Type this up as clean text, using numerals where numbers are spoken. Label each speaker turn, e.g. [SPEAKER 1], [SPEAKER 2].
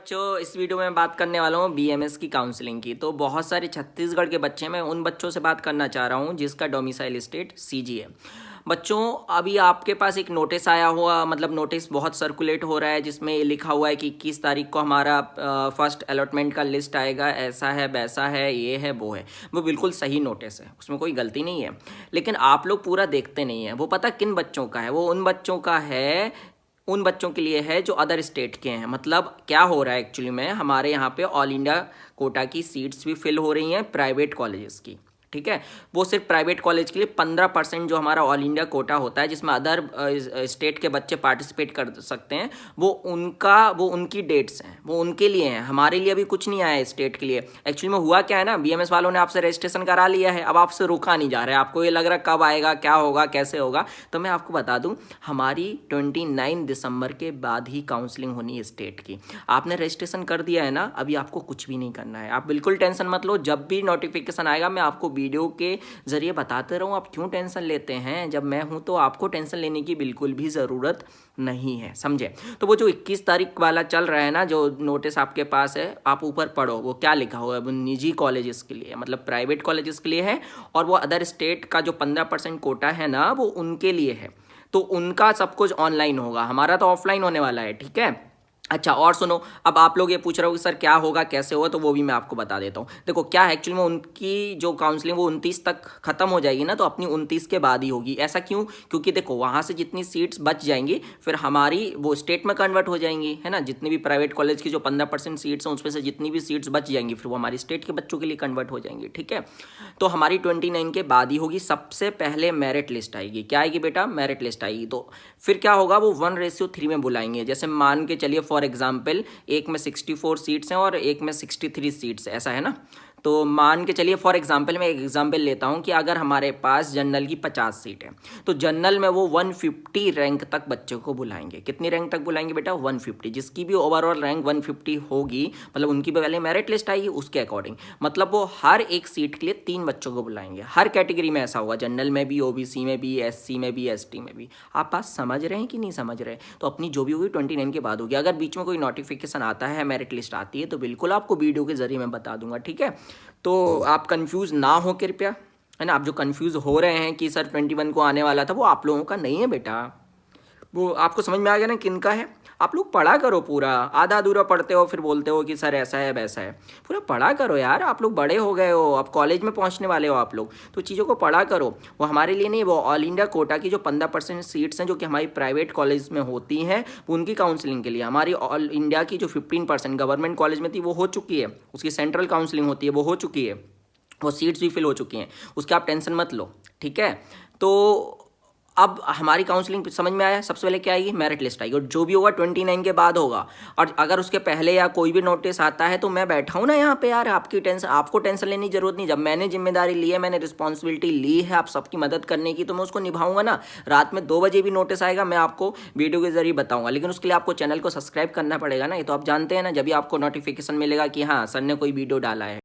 [SPEAKER 1] बच्चों, इस वीडियो में मैं बात करने वाला हूँ बीएमएस की काउंसलिंग की। तो बहुत सारे छत्तीसगढ़ के बच्चे, मैं उन बच्चों से बात करना चाह रहा हूँ जिसका डोमिसाइल स्टेट सीजी है। बच्चों, अभी आपके पास एक नोटिस आया हुआ, मतलब नोटिस बहुत सर्कुलेट हो रहा है जिसमें ये लिखा हुआ है कि 21 तारीख को हमारा फर्स्ट अलॉटमेंट का लिस्ट आएगा, ऐसा है वैसा है, ये है वो है। वो बिल्कुल सही नोटिस है, उसमें कोई गलती नहीं है, लेकिन आप लोग पूरा देखते नहीं है। वो पता किन बच्चों का है? वो उन बच्चों का है, उन बच्चों के लिए है जो अदर स्टेट के हैं। मतलब क्या हो रहा है एक्चुअली में, हमारे यहाँ पे ऑल इंडिया कोटा की सीट्स भी फिल हो रही हैं प्राइवेट कॉलेजेस की, ठीक है। वो सिर्फ प्राइवेट कॉलेज के लिए 15% जो हमारा ऑल इंडिया कोटा होता है जिसमें अदर स्टेट के बच्चे पार्टिसिपेट कर सकते हैं, वो उनकी डेट्स हैं, वो उनके लिए हैं। हमारे लिए अभी कुछ नहीं आया है स्टेट के लिए। एक्चुअली में हुआ क्या है ना, बीएमएस वालों ने आपसे रजिस्ट्रेशन करा लिया है, अब आपसे रोका नहीं जा रहा है। आपको ये लग रहा है कब आएगा, क्या होगा, कैसे होगा। तो मैं आपको बता दूं, हमारी 29 दिसंबर के बाद ही काउंसलिंग होनी है स्टेट की। आपने रजिस्ट्रेशन कर दिया है ना, अभी आपको कुछ भी नहीं करना है। आप बिल्कुल टेंशन मत लो, जब भी नोटिफिकेशन आएगा मैं आपको वीडियो के जरिए बताते रहूं। आप क्यों टेंशन लेते हैं? जब मैं हूं तो आपको टेंशन लेने की बिल्कुल भी ज़रूरत नहीं है, समझे। तो वो जो 21 तारीख वाला चल रहा है ना, जो नोटिस आपके पास है, आप ऊपर पढ़ो वो क्या लिखा हुआ है। वो निजी कॉलेजेस के लिए, मतलब प्राइवेट कॉलेजेस के लिए है, और वो अदर स्टेट का जो 15% कोटा है ना, वो उनके लिए है। तो उनका सब कुछ ऑनलाइन होगा, हमारा तो ऑफलाइन होने वाला है, ठीक है। अच्छा, और सुनो, अब आप लोग ये पूछ रहे हो कि सर क्या होगा, कैसे होगा, तो वो भी मैं आपको बता देता हूँ। देखो क्या है एक्चुअली में, उनकी जो काउंसलिंग वो 29 तक खत्म हो जाएगी ना, तो अपनी 29 के बाद ही होगी। ऐसा क्यों? क्योंकि देखो वहाँ से जितनी सीट्स बच जाएंगी फिर हमारी वो स्टेट में कन्वर्ट हो जाएंगी, है ना। जितनी भी प्राइवेट कॉलेज की जो 15% सीट्स हैं उसमें से जितनी भी सीट्स बच जाएंगी फिर वो हमारी स्टेट के बच्चों के लिए कन्वर्ट हो जाएंगी, ठीक है। तो हमारी 29 के बाद ही होगी। सबसे पहले मेरिट लिस्ट आएगी। क्या आएगी बेटा? मेरिट लिस्ट आएगी। तो फिर क्या होगा, वो 1:3 में बुलाएंगे। जैसे मान के चलिए फॉर एग्जाम्पल, एक में 64 सीट्स हैं और एक में 63 सीट्स, ऐसा है ना। तो मान के चलिए फॉर एग्जाम्पल, मैं एक एग्जाम्पल लेता हूँ कि अगर हमारे पास जनरल की 50 सीट है तो जनरल में वो 150 रैंक तक बच्चों को बुलाएंगे। कितनी रैंक तक बुलाएंगे बेटा? 150। जिसकी भी ओवरऑल रैंक 150 होगी, मतलब उनकी भी पहले मेरिट लिस्ट आएगी उसके अकॉर्डिंग, मतलब वो हर एक सीट के लिए 3 बच्चों को बुलाएंगे। हर कैटेगरी में ऐसा होगा, जनरल में भी, ओबीसी में भी, एससी में भी, एसटी में भी। आप बात समझ रहे हैं कि नहीं समझ रहे? तो अपनी जो भी होगी 29 के बाद होगी। अगर बीच में कोई नोटिफिकेशन आता है, मेरिट लिस्ट आती है, तो बिल्कुल आपको वीडियो के जरिए मैं बता दूंगा, ठीक है। तो आप कंफ्यूज ना हो कृपया, है ना। आप जो कंफ्यूज हो रहे हैं कि सर 21 को आने वाला था, वो आप लोगों का नहीं है बेटा। वो आपको समझ में आ गया ना किन का है। आप लोग पढ़ा करो पूरा, आधा अधूरा पढ़ते हो फिर बोलते हो कि सर ऐसा है वैसा है। पूरा पढ़ा करो यार, आप लोग बड़े हो गए हो, अब कॉलेज में पहुंचने वाले हो आप लोग, तो चीज़ों को पढ़ा करो। वो हमारे लिए नहीं, वो ऑल इंडिया कोटा की जो 15% सीट्स हैं जो कि हमारी प्राइवेट कॉलेज में होती हैं, उनकी काउंसलिंग के लिए। हमारी ऑल इंडिया की जो 15% गवर्नमेंट कॉलेज में थी वो हो चुकी है, उसकी सेंट्रल काउंसलिंग होती है, वो हो चुकी है, वो सीट्स भी फिल हो चुकी हैं, उसके आप टेंशन मत लो, ठीक है। तो अब हमारी काउंसलिंग समझ में आया। सबसे पहले क्या आएगी? मेरिट लिस्ट आएगी, और जो भी होगा 29 के बाद होगा। और अगर उसके पहले या कोई भी नोटिस आता है तो मैं बैठा हूँ ना यहाँ पे यार, आपको टेंशन लेने की जरूरत नहीं। जब मैंने जिम्मेदारी ली है, मैंने रिस्पॉन्सिबिलिटी ली है आप सबकी मदद करने की, तो मैं उसको निभाऊंगा ना। रात में 2 बजे भी नोटिस आएगा, मैं आपको वीडियो के जरिए बताऊंगा, लेकिन उसके लिए आपको चैनल को सब्सक्राइब करना पड़ेगा ना। ये तो आप जानते हैं ना, जब भी आपको नोटिफिकेशन मिलेगा कि हाँ सर ने कोई वीडियो डाला है।